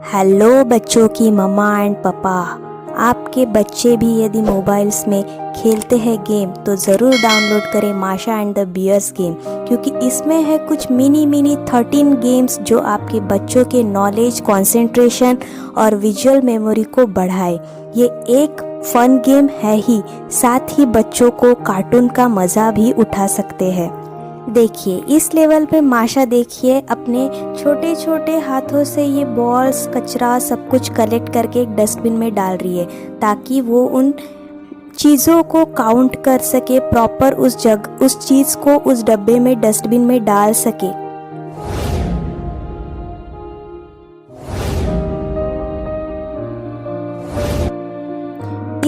Hello बच्चों की मम्मा and पापा। आपके बच्चे भी यदि मोबाइल्स में खेलते हैं गेम तो ज़रूर डाउनलोड करें माशा एंड द बियर्स गेम, क्योंकि इसमें है कुछ मिनी 13 गेम्स जो आपके बच्चों के नॉलेज, कंसंट्रेशन और विजुअल मेमोरी को बढ़ाए। ये एक फन गेम है ही, साथ ही बच्चों को कार्टून का मज़ा भी उठा सकते हैं। देखिए इस लेवल पे माशा देखिए अपने छोटे छोटे हाथों से ये बॉल्स, कचरा सब कुछ कलेक्ट करके एक डस्टबिन में डाल रही है, ताकि वो उन चीज़ों को काउंट कर सके, प्रॉपर उस चीज़ को उस डब्बे में, डस्टबिन में डाल सके।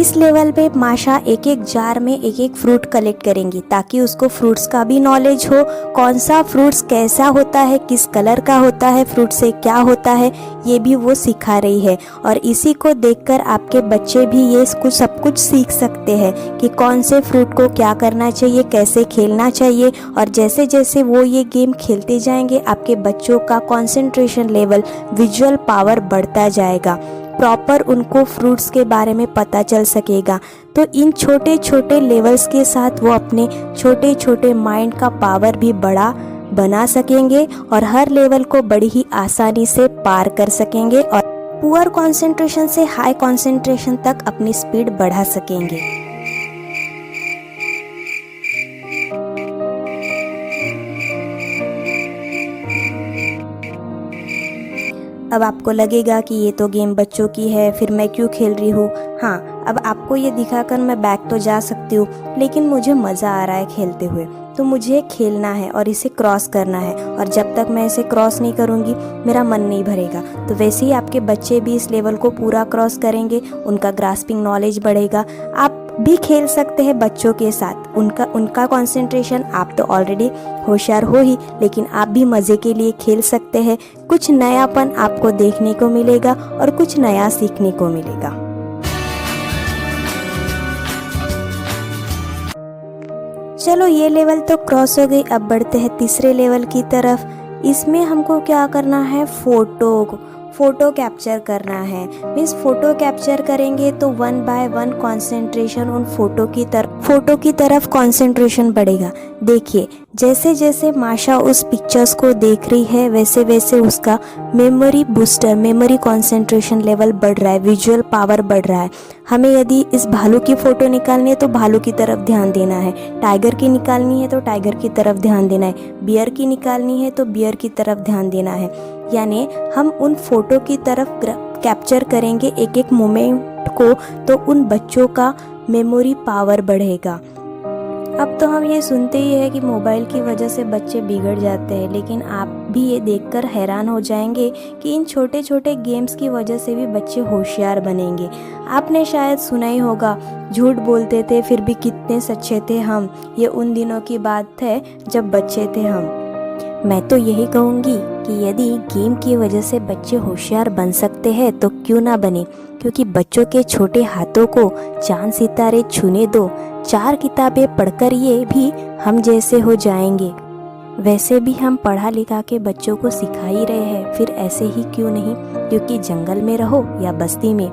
इस लेवल पे माशा एक एक जार में एक एक फ्रूट कलेक्ट करेंगी, ताकि उसको फ्रूट्स का भी नॉलेज हो, कौन सा फ्रूट्स कैसा होता है, किस कलर का होता है, फ्रूट से क्या होता है, ये भी वो सिखा रही है। और इसी को देखकर आपके बच्चे भी ये सब कुछ सीख सकते हैं कि कौन से फ्रूट को क्या करना चाहिए, कैसे खेलना चाहिए। और जैसे जैसे वो ये गेम खेलते जाएंगे आपके बच्चों का कंसंट्रेशन लेवल, विजुअल पावर बढ़ता जाएगा, प्रॉपर उनको फ्रूट्स के बारे में पता चल सकेगा। तो इन छोटे छोटे लेवल्स के साथ वो अपने छोटे छोटे माइंड का पावर भी बड़ा बना सकेंगे और हर लेवल को बड़ी ही आसानी से पार कर सकेंगे और पुअर कंसंट्रेशन से हाई कंसंट्रेशन तक अपनी स्पीड बढ़ा सकेंगे। अब आपको लगेगा कि ये तो गेम बच्चों की है, फिर मैं क्यों खेल रही हूँ। हाँ, अब आपको ये दिखाकर मैं बैक तो जा सकती हूँ, लेकिन मुझे मज़ा आ रहा है खेलते हुए, तो मुझे खेलना है और इसे क्रॉस करना है। और जब तक मैं इसे क्रॉस नहीं करूँगी मेरा मन नहीं भरेगा। तो वैसे ही आपके बच्चे भी इस लेवल को पूरा क्रॉस करेंगे, उनका ग्रास्पिंग नॉलेज बढ़ेगा। आप भी खेल सकते हैं बच्चों के साथ, उनका कंसंट्रेशन, आप तो ऑलरेडी होशियार हो ही, लेकिन आप भी मज़े के लिए खेल सकते हैं। कुछ नयापन आपको देखने को मिलेगा और कुछ नया सीखने को मिलेगा। चलो ये लेवल तो क्रॉस हो गई, अब बढ़ते हैं तीसरे लेवल की तरफ। इसमें हमको क्या करना है, फोटो कैप्चर करना है। मीन्स फोटो कैप्चर करेंगे तो 1 बाय 1 कंसंट्रेशन उन फोटो की तरफ कंसंट्रेशन बढ़ेगा। देखिए जैसे जैसे माशा उस पिक्चर्स को देख रही है, वैसे वैसे उसका memory booster, memory concentration level बढ़ रहा है, विजुअल पावर बढ़ रहा है। हमें यदि इस भालू की फ़ोटो निकालनी है तो भालू की तरफ ध्यान देना है, टाइगर की निकालनी है तो टाइगर की तरफ ध्यान देना है, बियर की निकालनी है तो बियर की तरफ ध्यान देना है। यानी हम उन फोटो की तरफ कैप्चर करेंगे एक एक मोमेंट को, तो उन बच्चों का मेमोरी पावर बढ़ेगा। अब तो हम ये सुनते ही है कि मोबाइल की वजह से बच्चे बिगड़ जाते हैं, लेकिन आप भी ये देखकर हैरान हो जाएंगे कि इन छोटे छोटे गेम्स की वजह से भी बच्चे होशियार बनेंगे। आपने शायद सुना ही होगा, झूठ बोलते थे फिर भी कितने सच्चे थे हम। ये उन दिनों की बात है जब बच्चे थे हम। मैं तो यही कहूँगी कि यदि गेम की वजह से बच्चे होशियार बन सकते हैं तो क्यों ना बने, क्योंकि बच्चों के छोटे हाथों को चांद सितारे छूने दो, 4 किताबें पढ़कर ये भी हम जैसे हो जाएंगे। वैसे भी हम पढ़ा लिखा के बच्चों को सिखा ही रहे हैं, फिर ऐसे ही क्यों नहीं। क्योंकि जंगल में रहो या बस्ती में,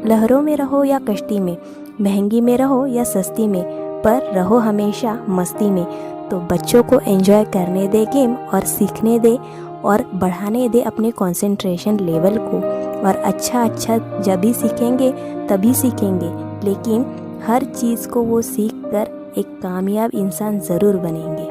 लहरों में रहो या कश्ती में, महंगी में रहो या सस्ती में, पर रहो हमेशा मस्ती में। तो बच्चों को एंजॉय करने दे गेम और सीखने दे और बढ़ाने दे अपने कंसंट्रेशन लेवल को। और अच्छा जब भी सीखेंगे तभी सीखेंगे, लेकिन हर चीज़ को वो सीख कर एक कामयाब इंसान ज़रूर बनेंगे।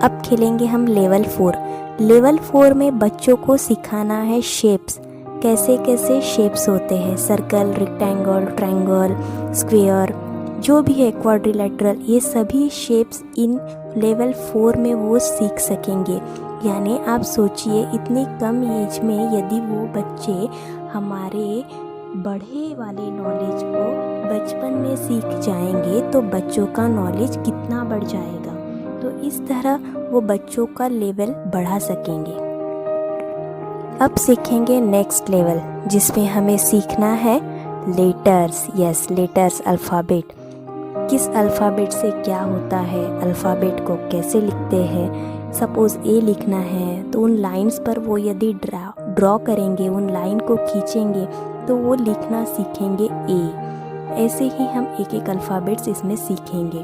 अब खेलेंगे हम लेवल 4। लेवल 4 में बच्चों को सिखाना है शेप्स, कैसे कैसे शेप्स होते हैं, सर्कल, रेक्टेंगल, ट्रायंगल, स्क्वायर, जो भी है, क्वाड्रिलेटरल, ये सभी शेप्स इन लेवल 4 में वो सीख सकेंगे। यानी आप सोचिए इतनी कम एज में यदि वो बच्चे हमारे बढ़े वाले नॉलेज को बचपन में सीख जाएंगे तो बच्चों का नॉलेज कितना बढ़ जाएगा। तो इस तरह वो बच्चों का लेवल बढ़ा सकेंगे। अब सीखेंगे नेक्स्ट लेवल, जिसमें हमें सीखना है लेटर्स। Yes, letters, alphabet. किस अल्फ़ाबेट से क्या होता है, अल्फ़ाबेट को कैसे लिखते हैं, सपोज़ ए लिखना है तो उन लाइंस पर वो यदि ड्रॉ करेंगे, उन लाइन को खींचेंगे तो वो लिखना सीखेंगे ए। ऐसे ही हम एक एक अल्फ़ाबेट्स इसमें सीखेंगे।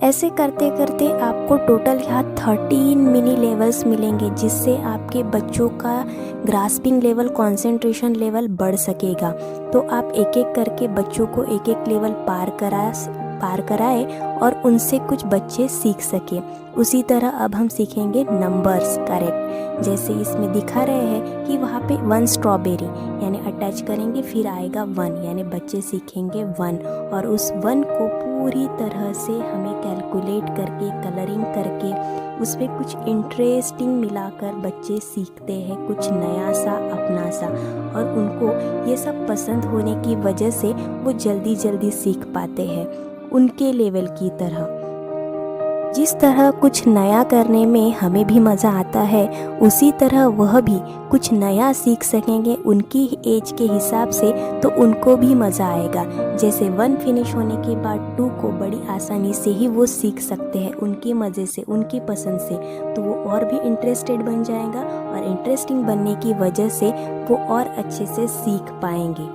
ऐसे करते करते आपको टोटल यहाँ 13 मिनी लेवल्स मिलेंगे, जिससे आपके बच्चों का ग्रास्पिंग लेवल, कंसंट्रेशन लेवल बढ़ सकेगा। तो आप एक एक करके बच्चों को एक एक लेवल पार कराए और उनसे कुछ बच्चे सीख सके। उसी तरह अब हम सीखेंगे नंबर्स करेक्ट। जैसे इसमें दिखा रहे हैं कि वहाँ पे 1 स्ट्रॉबेरी यानी अटैच करेंगे, फिर आएगा 1 यानी बच्चे सीखेंगे 1, और उस 1 को पूरी तरह से हमें कैलकुलेट करके, कलरिंग करके, उसमें कुछ इंटरेस्टिंग मिलाकर बच्चे सीखते हैं कुछ नया सा, अपना सा, और उनको ये सब पसंद होने की वजह से वो जल्दी जल्दी सीख पाते हैं उनके लेवल की तरह। जिस तरह कुछ नया करने में हमें भी मज़ा आता है, उसी तरह वह भी कुछ नया सीख सकेंगे उनकी एज के हिसाब से, तो उनको भी मज़ा आएगा। जैसे 1 फिनिश होने के बाद 2 को बड़ी आसानी से ही वो सीख सकते हैं उनके मज़े से, उनकी पसंद से, तो वो और भी इंटरेस्टेड बन जाएगा, और इंटरेस्टिंग बनने की वजह से वो और अच्छे से सीख पाएंगे।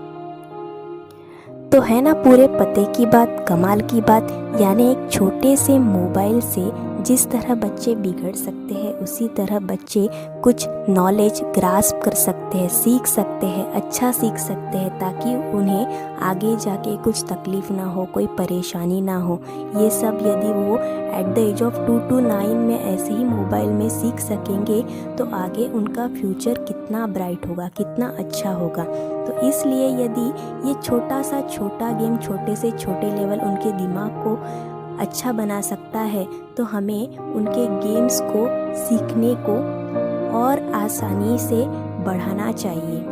तो है ना पूरे पते की बात, कमाल की बात। यानी एक छोटे से मोबाइल से जिस तरह बच्चे बिगड़ सकते हैं, उसी तरह बच्चे कुछ नॉलेज ग्रास्प कर सकते हैं, सीख सकते हैं, अच्छा सीख सकते हैं, ताकि उन्हें आगे जाके कुछ तकलीफ़ ना हो, कोई परेशानी ना हो। ये सब यदि वो at the age of 2 to 9 में ऐसे ही मोबाइल में सीख सकेंगे, तो आगे उनका फ्यूचर कितना ब्राइट होगा, कितना अच्छा होगा। तो इसलिए यदि ये छोटा सा छोटा गेम, छोटे से छोटे लेवल उनके दिमाग को अच्छा बना सकता है, तो हमें उनके गेम्स को सीखने को और आसानी से बढ़ाना चाहिए।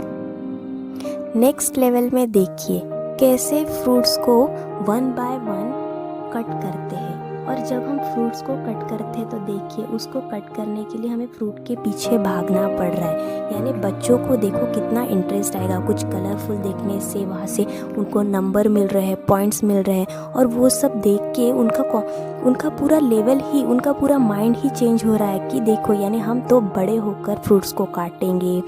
नेक्स्ट लेवल में देखिए कैसे फ्रूट्स को 1 by 1 कट करते हैं। और जब हम फ्रूट्स को कट करते हैं तो देखिए उसको कट करने के लिए हमें फ्रूट के पीछे भागना पड़ रहा है। यानी बच्चों को देखो कितना इंटरेस्ट आएगा कुछ कलरफुल देखने से, वहाँ से उनको नंबर मिल रहे हैं, पॉइंट्स मिल रहे हैं, और वो सब देख के उनका पूरा लेवल ही, उनका पूरा माइंड ही चेंज हो रहा है कि देखो यानी हम तो बड़े होकर फ्रूट्स को काटेंगे,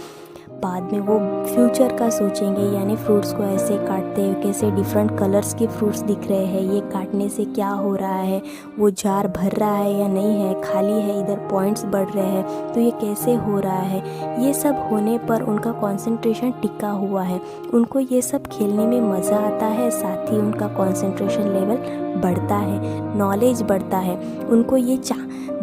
बाद में वो फ्यूचर का सोचेंगे। यानी फ्रूट्स को ऐसे काटते हैं, कैसे डिफरेंट कलर्स के फ्रूट्स दिख रहे हैं, ये काटने से क्या हो रहा है, वो जार भर रहा है या नहीं है, खाली है, इधर पॉइंट्स बढ़ रहे हैं, तो ये कैसे हो रहा है। ये सब होने पर उनका कंसंट्रेशन टिका हुआ है, उनको ये सब खेलने में मज़ा आता है, साथ ही उनका कंसंट्रेशन लेवल बढ़ता है, नॉलेज बढ़ता है। उनको ये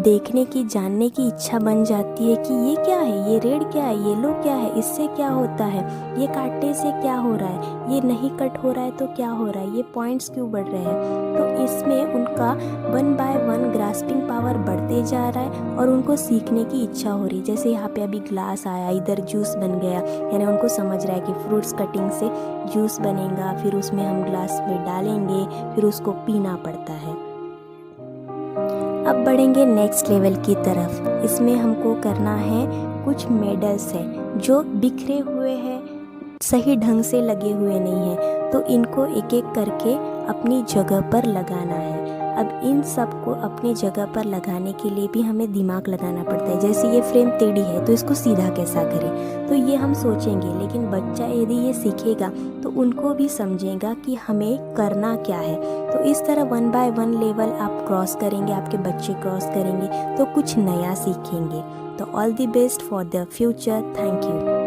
देखने की, जानने की इच्छा बन जाती है कि ये क्या है, ये रेड क्या है, येलो क्या है, इससे क्या होता है, ये काटने से क्या हो रहा है, ये नहीं कट हो रहा है तो क्या हो रहा है, ये पॉइंट्स क्यों बढ़ रहे हैं। तो इसमें उनका 1 by 1 ग्रास्पिंग पावर बढ़ते जा रहा है और उनको सीखने की इच्छा हो रही है। जैसे यहाँ पे अभी ग्लास आया, इधर जूस बन गया, यानी उनको समझ रहा है कि फ्रूट्स कटिंग से जूस बनेगा, फिर उसमें हम ग्लास में डालेंगे, फिर उसको पीना पड़ता है। अब बढ़ेंगे नेक्स्ट लेवल की तरफ। इसमें हमको करना है कुछ मेडल्स है जो बिखरे हुए हैं, सही ढंग से लगे हुए नहीं हैं, तो इनको एक एक करके अपनी जगह पर लगाना है। अब इन सब को अपनी जगह पर लगाने के लिए भी हमें दिमाग लगाना पड़ता है। जैसे ये फ्रेम टेढ़ी है तो इसको सीधा कैसा करें, तो ये हम सोचेंगे, लेकिन बच्चा यदि ये सीखेगा तो उनको भी समझेगा कि हमें करना क्या है। तो इस तरह 1 by 1 लेवल आप क्रॉस करेंगे, आपके बच्चे क्रॉस करेंगे तो कुछ नया सीखेंगे। तो all the best for the future. Thank you.